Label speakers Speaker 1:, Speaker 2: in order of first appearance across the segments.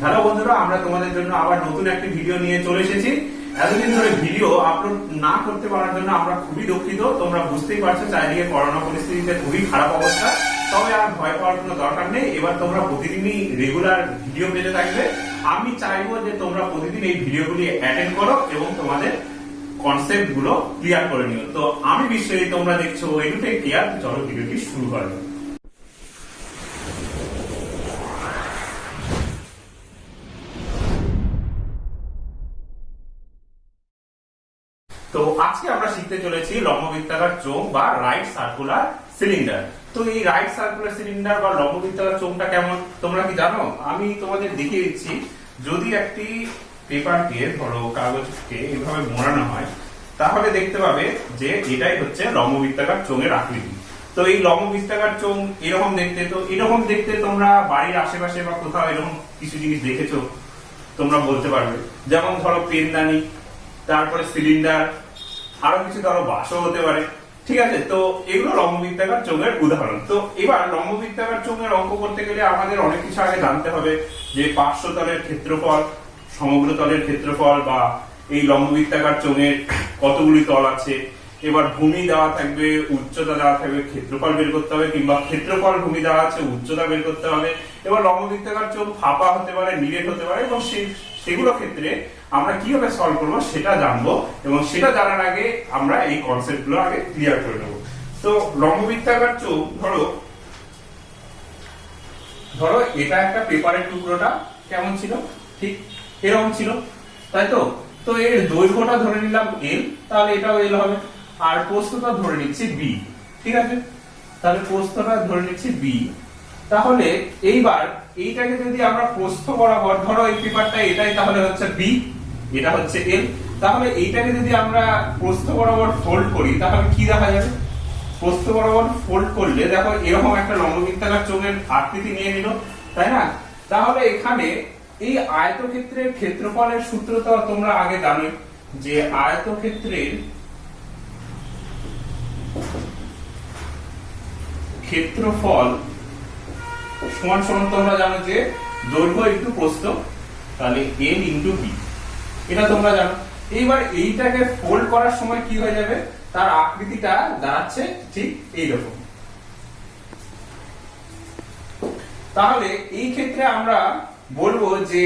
Speaker 1: Hello বন্ধুরা, আমরা তোমাদের জন্য আবার নতুন একটি ভিডিও নিয়ে চলে এসেছি। এতদিন ধরে ভিডিও আপলোড না করতে পারার জন্য আমরা খুবই দুঃখিত। তোমরা বুঝতেই পারছো চারিদিকে করোনা পরিস্থিতিতে খুবই খারাপ অবস্থা। তবে আর ভয় পাওয়ার কোনো দরকার নেই। এবার তোমরা প্রতিদিনই রেগুলার ভিডিও পেতে থাকবে। আমি চাইবো যে তোমরা প্রতিদিন এই ভিডিওগুলি অ্যাটেন্ড করো এবং তোমাদের কনসেপ্ট গুলো ক্লিয়ার করে নিও। তো আমি বিশ্বজিৎ, তোমরা দেখছো এডুটেক কেয়ার। চলো ভিডিওটি শুরু করা যাক। তো আজকে আমরা শিখতে চলেছি লম্ববৃত্তাকার চোঙ বা রাইট সার্কুলার সিলিন্ডার। তো এই রাইট সার্কুলার সিলিন্ডার বা লম্ববৃত্তাকার চোঙটা কেমন তোমরা কি জানো? আমি তোমাদের দেখিয়ে দিচ্ছি। যদি একটি পেপারকে, ধরো কাগজকে এইভাবে মোড়ানো হয়, তাহলে দেখতে পাবে যে এটাই হচ্ছে লম্ববৃত্তাকার চোঙের আকৃতি। তো এই লম্ববৃত্তাকার চোঙ এরকম দেখতে। তো এরকম দেখতে তোমরা বাড়ির আশেপাশে বা কোথাও এরকম কিছু জিনিস দেখেছো তোমরা বলতে পারবে। যেমন ধরো পেনদানি, তারপরে সিলিন্ডার, আরো কিছু ধরো বাসও হতে পারে। ঠিক আছে, তো এগুলো লম্ববৃত্তাকার চোঙের উদাহরণ। তো এবার লম্ববৃত্তাকার চোঙের অঙ্ক করতে গেলে আমাদের অনেক কিছু আগে জানতে হবে, যে পার্শ্বতলের ক্ষেত্রফল, সমগ্র তলের ক্ষেত্রফল, বা এই লম্ববৃত্তাকার চোঙের কতগুলি তল আছে। এবার ভূমি দেওয়া থাকবে, উচ্চতা দেওয়া থাকবে, ক্ষেত্রফল বের করতে হবে, কিংবা ক্ষেত্রফল ভূমি দেওয়া আছে, উচ্চতা বের করতে হবে। এবার লম্ববৃত্তাকার চোঙ ফাঁপা হতে পারে, নিরেট হতে পারে, এবং সেগুলো ক্ষেত্রে আমরা কিভাবে সলভ করবো সেটা জানবো। এবং সেটা জানার আগে আমরা এই কনসেপ্ট গুলো আগে ক্লিয়ার করে নেবো। তো লম্ববৃত্তাকার চোঙ, ধরো এটা একটা পেপারের টুকরোটা কেমন ছিল, ঠিক এরকম ছিল, তাই তো? তো এর দৈর্ঘ্যটা ধরে নিলাম এল, তাহলে এটাও এল হবে। আর প্রস্থটা ধরে নিচ্ছি বি। ঠিক আছে, তাহলে প্রস্থটা ধরে নিচ্ছি বি। তাহলে এইবার এইটাকে যদি আমরা প্রস্থ বরাবর, ধরো এই পেপারটা এটাই, তাহলে হচ্ছে বি, এটা হচ্ছে এল। তাহলে এইটাকে যদি আমরা প্রস্থ বরাবর ফোল্ড করি, তাহলে কি দেখা যাবে? প্রস্থ বরাবর ফোল্ড করলে দেখো এরকম একটা লম্ববৃত্তাকার চোঙের আকৃতি নিয়ে নিল, তাই না? তাহলে এখানে এই আয়তক্ষেত্রের ক্ষেত্রফলের সূত্র তো তোমরা আগে জানো, যে আয়তক্ষেত্রের ক্ষেত্রফল সমান সমান তোমরা জানো যে দৈর্ঘ্য ইনটু প্রস্থ, তাহলে এল ইনটু বি, এটা তোমরা জানো। এইবার এইটাকে ফোল্ড করার সময় কি হয়ে যাবে? তার আকৃতিটা দাঁড়াচ্ছে ঠিক এইরকম। তাহলে এই ক্ষেত্রে আমরা বলবো যে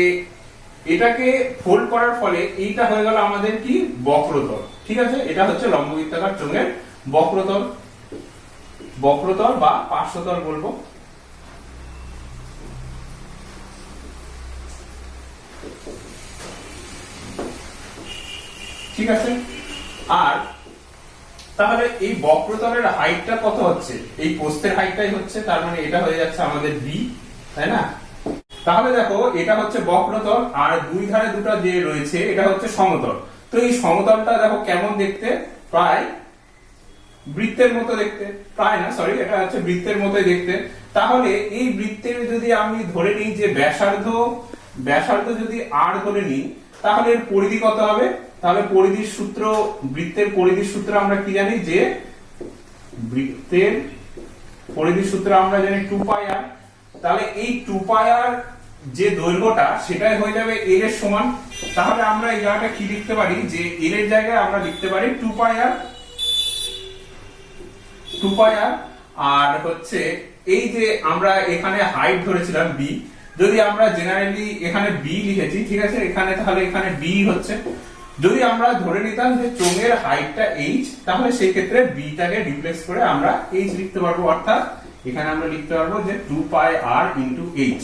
Speaker 1: এটাকে ফোল্ড করার ফলে এইটা হয়ে গেল আমাদের কি? বক্রতল। ঠিক আছে, এটা হচ্ছে লম্ববৃত্তাকার চোঙের বক্রতল, বক্রতল বা পার্শ্বতল বলবো। ঠিক আছে, আর তাহলে এই বক্রতলের হাইটটা কত হচ্ছে? এই প্রস্থের হাইটটাই হচ্ছে, তার মানে এটা হয়ে যাচ্ছে আমাদের বি, তাই না? তাহলে দেখো এটা হচ্ছে বক্রতল, আর দুই ধারে দুটো যে রয়েছে এটা হচ্ছে সমতল। তো এই সমতলটা দেখো কেমন দেখতে? প্রায় বৃত্তের মতো দেখতে, প্রায় না, সরি, এটা হচ্ছে বৃত্তের মতোই দেখতে। তাহলে এই বৃত্তের যদি আমি ধরে নিই যে ব্যাসার্ধ যদি আর ধরে নিই, তাহলে এর পরিধি কত হবে? তাহলে পরিধির সূত্র, বৃত্তের পরিধির সূত্র আমরা কি জানি? যে বৃত্তের পরিধির সূত্র আমরা জানি 2πr। তাহলে এই 2πr যে দৈর্ঘ্যটা, সেটাই হয়ে যাবে এল এর সমান। তাহলে আমরা এই জায়গাটা কি লিখতে পারি? যে এল এর জায়গায় আমরা লিখতে পারি 2πr। আর হচ্ছে এই যে আমরা এখানে হাইট ধরেছিলাম বি, যদি আমরা জেনারেলি এখানে বি লিখেছি, ঠিক আছে, এখানে তাহলে এখানে বি হচ্ছে। যদি আমরা ধরে নিতাম যে চোঙের হাইটটা এইচ, তাহলে সেই ক্ষেত্রে বিটাকে রিপ্লেস করে আমরা এইচ লিখতে পারবো। অর্থাৎ এখানে আমরা লিখতে পারবো যে 2πr ইনটু এইচ,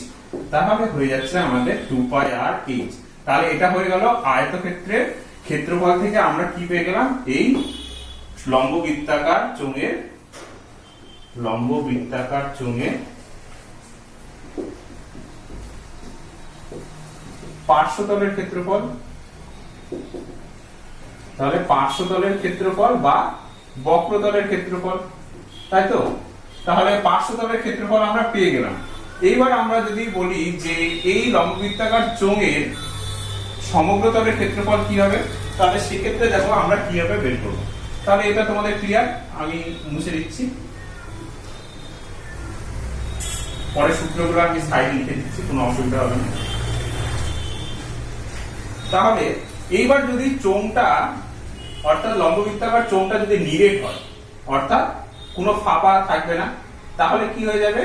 Speaker 1: তাহলে হয়ে যাচ্ছে আমাদের 2πr এইচ। তাহলে এটা হয়ে গেল আয়তক্ষেত্রের ক্ষেত্রফল থেকে আমরা কি পেয়ে গেলাম? এই লম্ববৃত্তাকার চোঙের পার্শ্বতলের ক্ষেত্রফল। তাহলে পার্শ্বতলের ক্ষেত্রফল বা বক্রতলের ক্ষেত্রফল, তাই তো? তাহলে পার্শ্বতলের ক্ষেত্রফল আমরা পেয়ে গেলাম। এইবার আমরা যদি বলি যে এই লম্ববৃত্তাকার চোঙের সমগ্র তলের ক্ষেত্রফল কি হবে, তাহলে সেক্ষেত্রে দেখো আমরা কিভাবে বের করবো। তাহলে এটা তোমাদের ক্লিয়ার, আমি মুছে দিচ্ছি। পরে সূত্রগুলো আমি সাইডে লিখে দিচ্ছি, কোনো অসুবিধা হবে না। তাহলে এইবার যদি চোঙটা অর্থাৎ লম্ববৃত্তাকার চোঙটা যদি নিরেট হয়, অর্থাৎ কোনো ফাঁপা থাকবে না, তাহলে কি হয়ে যাবে?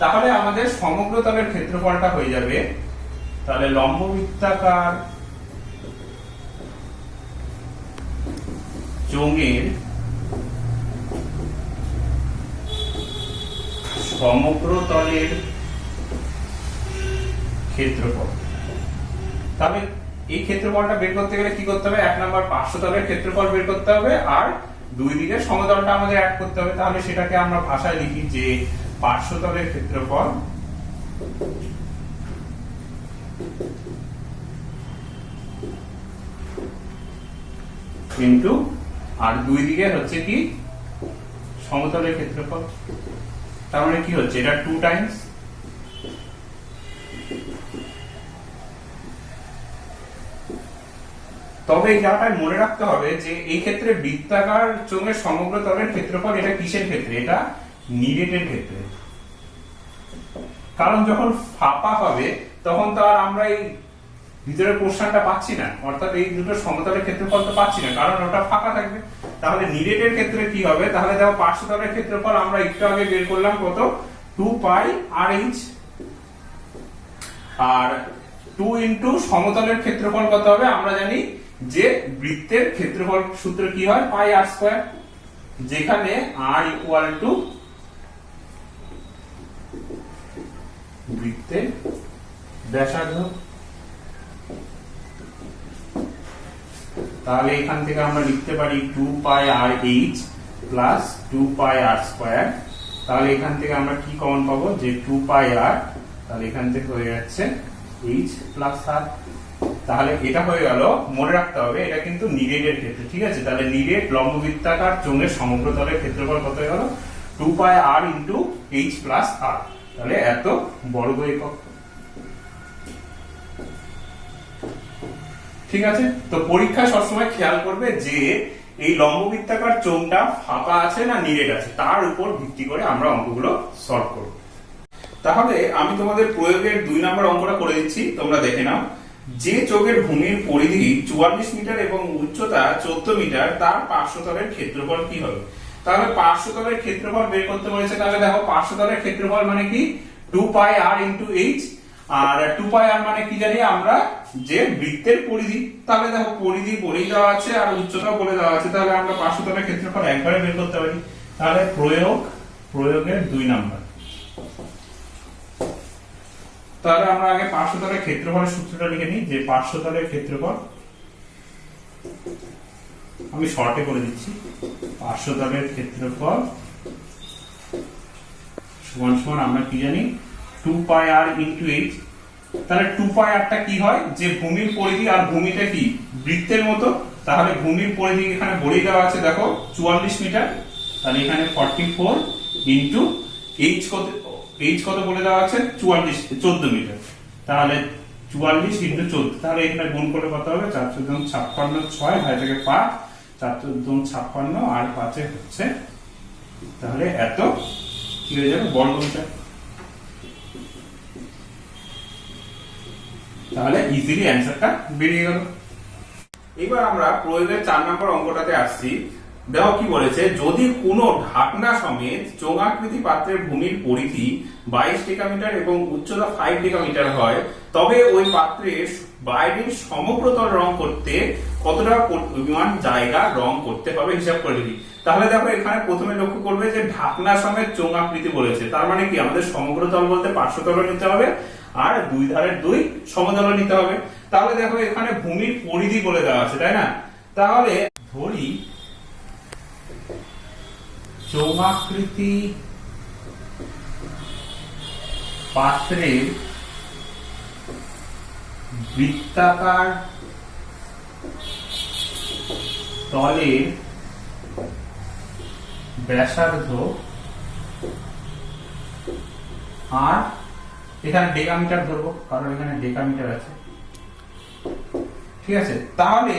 Speaker 1: তাহলে আমাদের সমগ্র তলের ক্ষেত্রফলটা হয়ে যাবে, তাহলে লম্ববৃত্তাকার চোঙের সমগ্র তলের ক্ষেত্রফল। তাহলে এই ক্ষেত্রফলটা বের করতে গেলে কি করতে হবে? 1 নম্বর পার্শ্বতলের ক্ষেত্রফল বের করতে হবে, আর দুই দিকের সমতলটা আমাদের অ্যাড করতে হবে। তাহলে সেটাকে আমরা ভাষায় লিখি যে পার্শ্বতলের ক্ষেত্রফল ইনটু, আর দুই দিকে হচ্ছে কি সমতলের ক্ষেত্রফল। তার মানে কি হচ্ছে? এটা 2 টাইমস। তবে এই জায়গাটায় মনে রাখতে হবে যে এই ক্ষেত্রে বৃত্তাকার চোঙের সমগ্র তলের ক্ষেত্রফল, এটা কিসের ক্ষেত্রে? এটা নিরেটের ক্ষেত্রে। কারণ যখন ফাঁপা হবে তখন তো আর আমরা এই ভিতরের পোরশনটা পাচ্ছি না, অর্থাৎ এই দুটো সমতলের ক্ষেত্রফল তো পাচ্ছি না, কারণ ওটা ফাঁকা থাকবে। তাহলে নিরেটের ক্ষেত্রে কি হবে? তাহলে দেখো পার্শ্বতলের ক্ষেত্রফল আমরা একটু আগে বের করলাম কত? 2 পাই RH, আর 2 ইনটু সমতলের ক্ষেত্রফল কত হবে? আমরা জানি যে বৃত্তের ক্ষেত্রফল সূত্র কি হয়? পাই r স্কয়ার, যেখানে r ইকুয়াল টু বৃত্তের ব্যাসার্ধ। তাহলে এখান থেকে আমরা লিখতে পারি 2 পাই RH প্লাস 2 পাই r স্কয়ার। তাহলে এখান থেকে আমরা কি কমন পাবো? যে 2 পাই r, তাহলে এখান থেকে হয়ে যাচ্ছে h প্লাস r। তাহলে এটা হয়ে গেল, মনে রাখতে হবে এটা কিন্তু নিরেটের ক্ষেত্রে, ঠিক আছে? তাহলে নিরেট লম্ববৃত্তাকার চোঙের সমগ্র তলের ক্ষেত্রফল কত হয়ে গেল? 2 পাই r into h plus r। তাহলে এত বর্গ একক। ঠিক আছে? তো পরীক্ষায় সবসময় খেয়াল করবে যে এই লম্ববৃত্তাকার চোঙটা ফাঁপা আছে না নিরেট আছে, তার উপর ভিত্তি করে আমরা অঙ্কগুলো সলভ করব। তাহলে আমি তোমাদের প্রয়োগের 2 নম্বর অঙ্কটা করে দিচ্ছি, তোমরা দেখে নাও। যে চোঙের ভূমির পরিধি 44 মিটার এবং উচ্চতা 14 মিটার, তার পার্শ্বতলের ক্ষেত্রফল কি হবে? তাহলে পার্শ্বতলের ক্ষেত্রফল বের করতে বলেছে। তাহলে দেখো পার্শ্বতলের ক্ষেত্রফল মানে কি? 2 পাই r ইনটু h, আর 2 পাই r মানে কি জানি আমরা? যে বৃত্তের পরিধি। তাহলে দেখো পরিধি বলেই দেওয়া আছে আর উচ্চতাও বলে দেওয়া আছে, তাহলে আমরা পার্শ্বতলের ক্ষেত্রফল একবারে বের করতে পারি। তাহলে প্রয়োগের 2 নম্বর। তাহলে আমরা আগে পার্শ্বতলের ক্ষেত্রফলের সূত্রটা লিখে নিই, যে পার্শ্বতলের ক্ষেত্রফল, আমি শর্টে করে দিচ্ছি, পার্শ্বতলের ক্ষেত্রফল সমান সমান আমরা কি জানি? 2 পাই r ইনটু h। তাহলে 2 পাই r টা কি হয়? যে ভূমির পরিধি, আর ভূমিটা কি বৃত্তের মতো। তাহলে ভূমির পরিধি এখানে বলেই দেওয়া আছে, দেখো 44 মিটার। তাহলে এখানে 44 ইনটু h কত বলে দেওয়া আছে? 14 মিটার। তাহলে 44 ইনটু 14, তাহলে এখানে গুণ করলে কত হবে? 4 4 56, 6 ভাই থেকে 5, 4 4 56 আর 5 হচ্ছে, তাহলে এত কি হয়ে যাবে? বর্গ মিটার। তাহলে ইজিলি অ্যান্সারটা বেরিয়ে গেল। এবার আমরা প্রয়োগের 4 নম্বর অঙ্কটাতে আসছি। দেখো কি বলেছে? যদি কোনো ঢাকনা সমেত চোঙাকৃতি পাত্রের ভূমির পরিধি 22 ডেকামিটার এবং উচ্চতা 5 ডেকামিটার হয়, তবে ওই পাত্রের বাইরের সমগ্র তল রং করতে কতটা পরিমাণ জায়গা রং করতে হবে হিসাব করে নিই। তাহলে দেখো এখানে প্রথমে লক্ষ্য করবে যে ঢাকনা সমেত চোঙাকৃতি বলেছে, তার মানে কি আমাদের সমগ্র তল বলতে পার্শ্বতল নিতে হবে আর দুই ধারের দুই সমতল নিতে হবে। তাহলে দেখো এখানে ভূমির পরিধি বলে দেওয়া আছে, তাই না? তাহলে ধরি চোঙাকৃতি পাত্রের বৃত্তাকার তলের ব্যাসার্ধ আর এখানে ডেকামিটার ধরবো, কারণ এখানে ডেকামিটার আছে, ঠিক আছে? তাহলে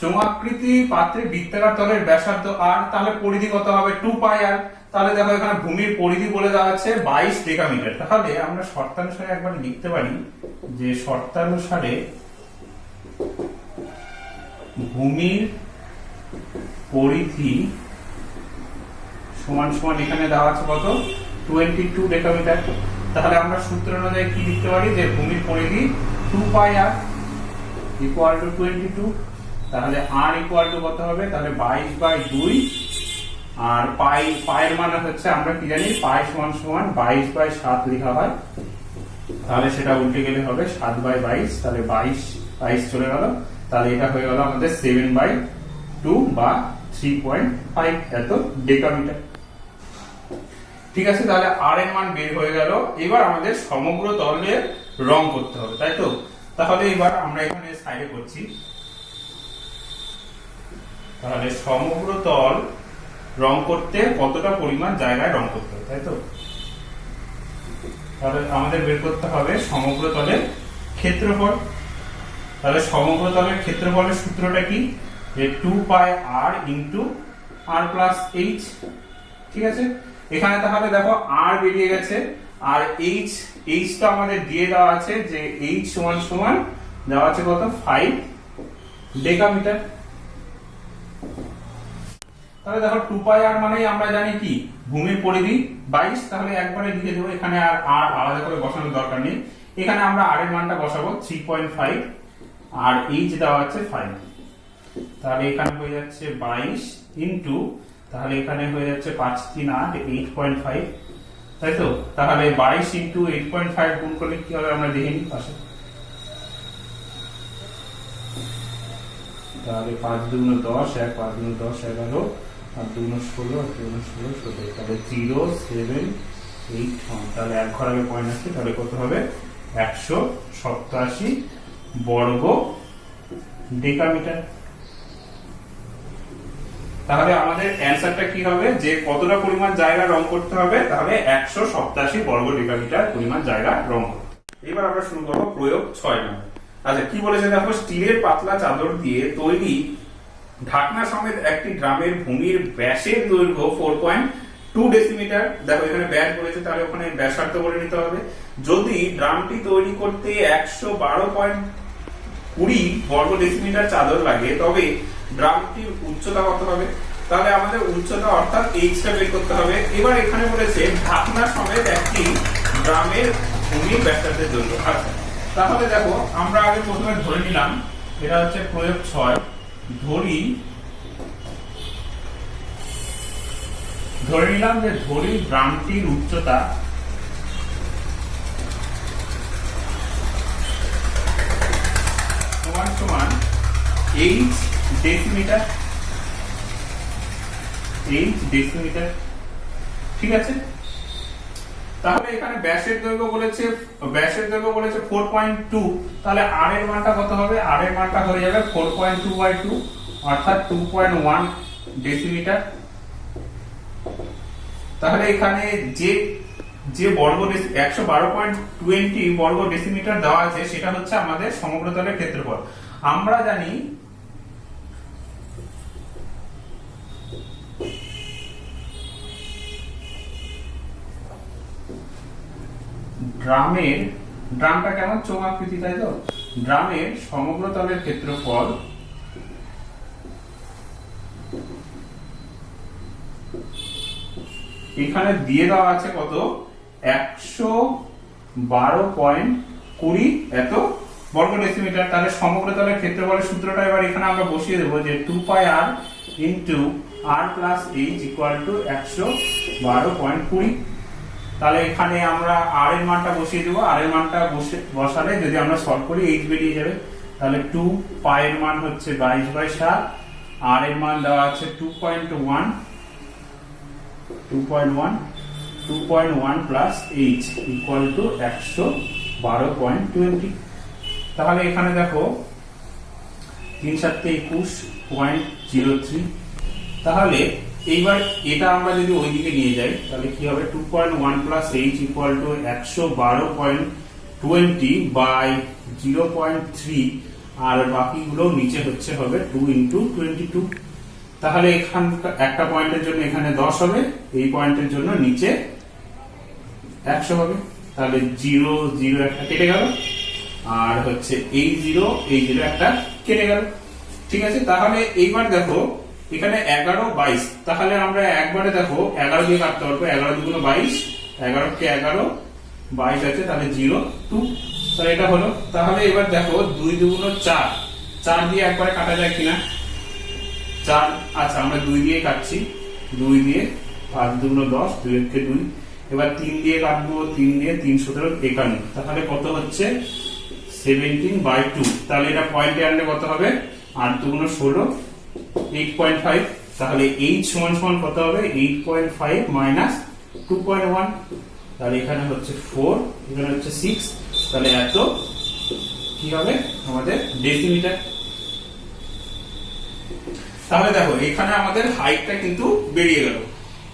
Speaker 1: চোঙাকৃতি পাত্রে বৃত্তাকার তলের ব্যাসার্ধ আর, তাহলে পরিধি কত হবে? 2 পাই r। তাহলে দেখো এখানে ভূমির পরিধি বলে দেওয়া আছে 22 ডেকামিটার। তাহলে আমরা শর্তানুসারে একবার লিখতে পারি যে শর্তানুসারে ভূমির পরিধি সমান সমান এখানে দেওয়া আছে কত 22 ডেকামিটার। তাহলে আমরা সূত্র অনুযায়ী কি লিখতে পারি যে ভূমির পরিধি 2 পাই r ইকুয়াল টু 22। তাহলে r ইকুয়াল টু কত হবে, তাহলে 22/2 আর পায়ের মানে হচ্ছে আমরা কি জানি পাই সমান সমান 22/7 লেখা হয়, তাহলে সেটা উল্টে গেলে হবে 7/22, তাহলে 22 চলে গেল, তাহলে এটা হয়ে গেল আমাদের 7/2 বা 3.5 এত ডেকামিটার। ঠিক আছে, তাহলে আর এর মান বের হয়ে গেল। এবার আমাদের সমগ্র তলের রং করতে হবে, তাই তো? তাহলে এবার আমরা এখানে সাইডে করছি। তাহলে সমগ্র তল রং করতে কতটা পরিমাণ জায়গায় রং করতে হবে, তাই তো? তাহলে আমাদের বের করতে হবে সমগ্র তলের ক্ষেত্রফল। তাহলে সমগ্র তলের ক্ষেত্রফলের সূত্রটা কি, যে 2 পাই r into r plus h। ঠিক আছে, এখানে তাহলে দেখো r বেরিয়ে গেছে আর h টা আমাদের দিয়ে দেওয়া আছে যে h সমান সমান দেওয়া আছে কত 5 ডেকামিটার। তাহলে দেখো 2 পাই r মানে আমরা জানি কি ভূমির পরিধি 22, তাহলে একবারে লিখে দেবো, এখানে আর আলাদা করে বসানোর দরকার নেই। এখানে আমরা r এর মানটা বসাবো 3.5 আর h দেওয়া আছে 5, তাহলে এখানে হয়ে যাচ্ছে 22 ইনটু, তাহলে এখানে হয়ে যাচ্ছে 5 3 8 8.5, তাই তো? তাহলে 22 ইনটু 8.5 গুণ করলে কি হবে আমরা দেখে নিই পাশে। তাহলে 5 2 10 1 5 2 10 11 আর 2 16 আর 2 16 17, তাহলে 0 7 8 1, তাহলে এক ঘর আগে পয়েন্ট আছে, তাহলে কত হবে 187 বর্গ ডেকামিটার। তাহলে আমাদের অ্যানসারটা কি হবে, যে কতটা পরিমাণ জায়গা রং করতে হবে, তাহলে 187 বর্গ ডেকামিটার পরিমাণ জায়গা রং করতে। এবার আমরা শুরু করব প্রয়োগ 6 নম্বর। আচ্ছা, কি বলেছে দেখো, স্টিলের পাতলা চাদর দিয়ে তৈরি ঢাকনা সমেত একটি ড্রামের ভূমির ব্যাসের দৈর্ঘ্য 4.2 ডেসিমিটার। দেখো এখানে ব্যাস বলেছে, তাহলে ওখানে ব্যাসার্ধ বলে নিতে হবে। যদি ড্রামটি তৈরি করতে 112.20 বর্গ ডেসিমিটার চাদর লাগে, তবে ড্রামটির উচ্চতা কত হবে? তাহলে আমাদের উচ্চতা অর্থাৎ h টা বের করতে হবে। এবার এখানে বলেছে ঢাকনা সমেত একটি ড্রামের ভূমির ব্যাসার্ধের দৈর্ঘ্য। আচ্ছা, তাহলে দেখো আমরা আগে প্রথমে ধরে নিলাম, এটা হচ্ছে প্রয়োগ 6, ধরে নিলাম যে ড্রামটির উচ্চতা সমান সমান h ডেসিমিটার, ঠিক আছে? তাহলে এখানে ব্যাসের দৈর্ঘ্য বলেছে 4.2, তাহলে r এর মানটা কত হবে? r এর মানটা হয়ে যাবে 4.2/2 অর্থাৎ 2.1 ডেসিমিটার। তাহলে এখানে যে বর্গ 112.20 বর্গ ডেসিমিটার দেওয়া আছে, সেটা হচ্ছে আমাদের সমগ্র তলের ক্ষেত্রফল। আমরা জানি ড্রামটা কেমন চৌমাকৃতি, তাই তো? ড্রামের সমগ্র তলের ক্ষেত্রফল এখানে দিয়ে দেওয়া আছে কত 112.20 এত বর্গ ডেসিমিটার। তাহলে সমগ্র তলের ক্ষেত্রফলের সূত্রটা এবার এখানে আমরা বসিয়ে দেবো, যে 2 পাই r into r plus h equal to 112.20। তাহলে এখানে আমরা r এর মানটা বসিয়ে দেবো, r এর মানটা বসালে যদি আমরা সলভ করি h বেরিয়ে যাবে। তাহলে 2 পাই এর মান হচ্ছে 22/7, r এর মান দেওয়া আছে 2.1 প্লাস h ইকুয়াল টু 112.20। তাহলে এখানে দেখো 3 7 21.03। তাহলে এইবার এটা আমরা যদি ওইদিকে নিয়ে যাই, তাহলে কি হবে 2.1 plus h equal to 112.20 by 0.3, আর বাকিগুলো নিচে হচ্ছে হবে 2 ইনটু 22। তাহলে এখানে একটা পয়েন্টের জন্য এখানে 10 হবে, এই পয়েন্টের জন্য নিচে 100 হবে। তাহলে 0 0 একটা কেটে গেল, আর হচ্ছে এই 0 একটা কেটে গেল। ঠিক আছে, তাহলে এইবার দেখো এখানে 11 22, তাহলে আমরা একবারে দেখো 11 দিয়ে কাটতে পারবো। 11 দুগুণ 22, 11 কে 11, 22 আছে, তাহলে 0 2, তাহলে এটা হলো। তাহলে এবার দেখো 2 দুগুণ 4, 4 দিয়ে একবারে কাটা যায় কিনা? 4, আচ্ছা আমরা 2 দিয়ে কাটছি, 2 দিয়ে 5 দুগুণ 10, 2 কে 2। এবার 3 দিয়ে কাটবো, 3 দিয়ে 3 17 51, তাহলে কত হচ্ছে 17/2। তাহলে এটা পয়েন্টে আনলে কত হবে? 8 দুগুণ 16, 8.5। তাহলে h সমান সমান কত হবে? 8.5 মাইনাস 2.1, তাহলে এখানে হচ্ছে 4, এখানে হচ্ছে 6, তাহলে এত কি হবে আমাদের ডেসিমিটার। তাহলে দেখো এখানে আমাদের হাইটটা কিন্তু বেরিয়ে গেল।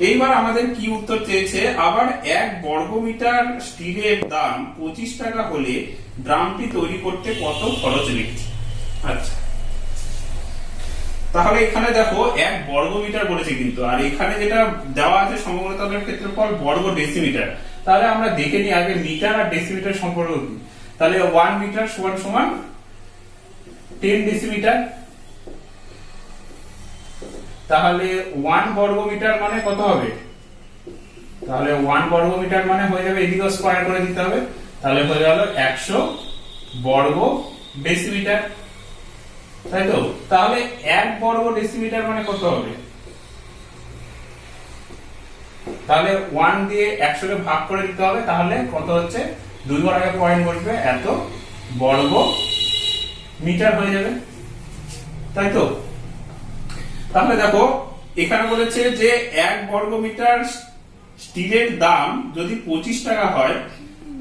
Speaker 1: এইবার আমাদের কি উত্তর চেয়েছে, আবার 1 বর্গমিটার স্টিলের দাম 25 টাকা হলে ড্রামটি তৈরি করতে কত খরচ লিখছে। আচ্ছা, তাহলে এখানে দেখো 1 বর্গমিটার বলেছে কিন্তু, আর এখানে যেটা দেওয়া আছে সমগ্র তলের ক্ষেত্রফল বর্গ ডেসিমিটার। তাহলে আমরা দেখে নিই আগে মিটার আর ডেসিমিটার সম্পর্ক কি। তাহলে 1 মিটার সমান সমান 10 ডেসিমিটার। তাহলে 1 বর্গমিটার মানে কত হবে? তাহলে 1 বর্গমিটার মানে হয়ে যাবে, এদিকে স্কয়ার করে দিতে হবে, তাহলে হয়ে গেল 100 বর্গ ডেসিমিটার, তাই তো? তাহলে 1 বর্গ ডেসিমিটার মানে কত হবে? তাহলে 1 দিয়ে 100 কে ভাগ করে দিতে হবে, তাহলে কত হচ্ছে? 2 বার আগে পয়েন্ট বসবে, এত বর্গ মিটার হয়ে যাবে, তাই তো? তাহলে দেখো এখানে বলেছে যে 1 বর্গ মিটার স্টিলের দাম যদি 25 টাকা হয়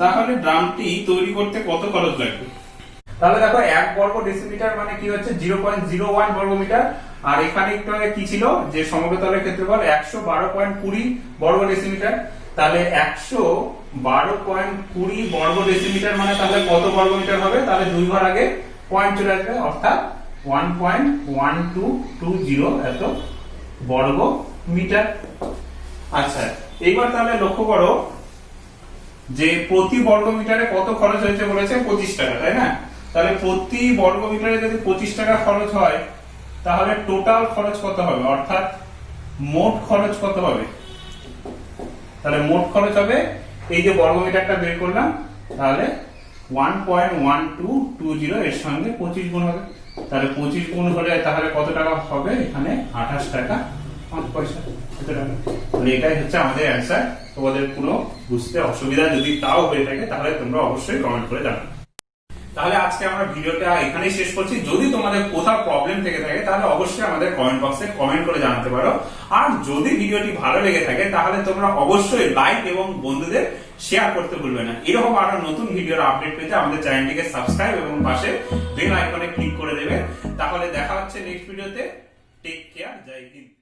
Speaker 1: তাহলে ড্রামটি তৈরি করতে কত খরচ লাগবে। তাহলে দেখো 1 বর্গ ডেসিমিটার মানে কি হচ্ছে 0.01 বর্গ মিটার, আর এখানে একটু আগে কি ছিল যে সমগ্র তলের ক্ষেত্রফল 112.20 বর্গ ডেসিমিটার। তাহলে 112.20 বর্গ ডেসিমিটার মানে তাহলে কত বর্গ মিটার হবে? তাহলে 2 ঘর আগে পয়েন্ট চলে আসবে, অর্থাৎ 1.1220 এত বর্গ মিটার। আচ্ছা, এইবার তাহলে লক্ষ্য করো যে প্রতি বর্গ মিটারে কত খরচ হয়েছে বলেছে 25 টাকা, তাই না? তাহলে প্রতি বর্গ মিটারে যদি 25 টাকা খরচ হয় তাহলে টোটাল খরচ কত হবে, অর্থাৎ মোট খরচ কত হবে? তাহলে মোট খরচ হবে, এই যে বর্গ মিটারটা বের করলাম, তাহলে 1.1220 এর সঙ্গে 25 গুণ হবে, তাহলে 25 গুণ হলে তাহলে কত টাকা হবে? এখানে 28 টাকা 5 পয়সা। তাহলে এটাই হচ্ছে আমাদের অ্যান্সার। তোমাদের কোনো বুঝতে অসুবিধা যদি তাও হয়ে থাকে তাহলে তোমরা অবশ্যই কমেন্ট করে জানাবে। তাহলে আজকে আমরা ভিডিওটা এখানেই শেষ করছি। যদি তোমাদের কোথাও প্রবলেম থেকে থাকে তাহলে অবশ্যই আমাদের কমেন্ট বক্সে কমেন্ট করে জানাতে পারো। আর যদি ভিডিওটি ভালো লেগে থাকে তাহলে তোমরা অবশ্যই লাইক এবং বন্ধুদের শেয়ার করতে ভুলবে না। এরকম আরো নতুন ভিডিওর আপডেট পেতে আমাদের চ্যানেলটিকে সাবস্ক্রাইব এবং পাশে বেল আইকনে ক্লিক করে দেবে। তাহলে দেখা হচ্ছে নেক্সট ভিডিওতে। টেক কেয়ার, জয় হিন্দ।